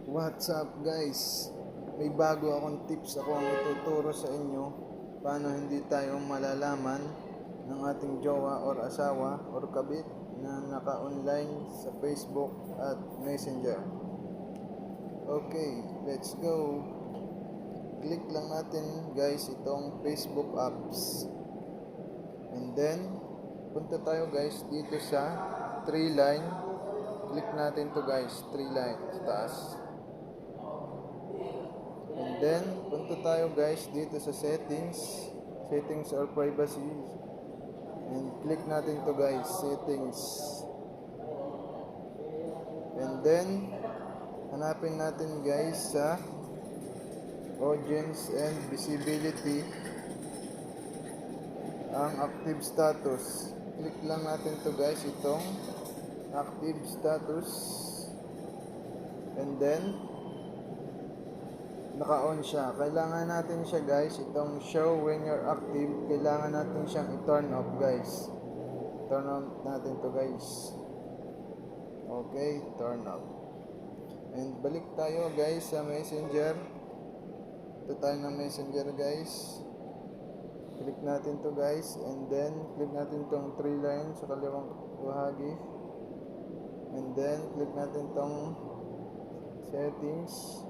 What's up guys? May bago akong tips akong ituturo sa inyo paano hindi tayo malalaman ng ating jowa or asawa or kabit na naka-online sa Facebook at Messenger. Okay, let's go. Click lang natin guys itong Facebook apps. And then, punta tayo guys dito sa 3 line. Click natin to guys, 3 line sa taas. And then, punta tayo guys dito sa settings or privacy. And click natin to guys, settings. And then, hanapin natin guys sa audience and visibility ang active status. Click lang natin to guys, itong active status. And then, naka-on siya. Kailangan natin siya guys, itong show when you're active, kailangan natin siyang i-turn off guys. Turn off natin to guys. Okay, turn off. And balik tayo guys sa Messenger. Ito tayo ng Messenger guys. Click natin to guys. And then, click natin tong 3 lines sa kaliwang bahagi. And then, click natin tong settings.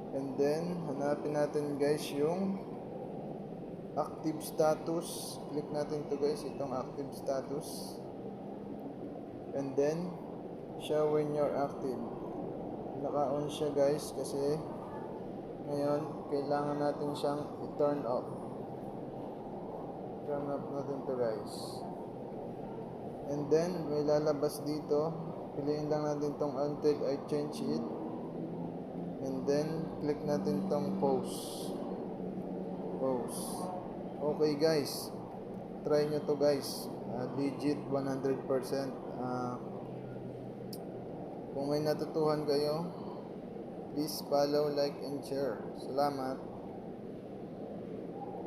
And then, hanapin natin guys yung active status. Click natin to guys, itong active status. And then, show when you're active. Naka-on siya guys kasi ngayon, kailangan natin siyang i-turn off. Turn off natin to guys. And then, may lalabas dito. Piliin lang natin tong until I change it. And then, click natin tong pause. Okay guys, try nyo to guys. Legit 100%. Kung may natutuhan kayo, please follow, like, and share. Salamat.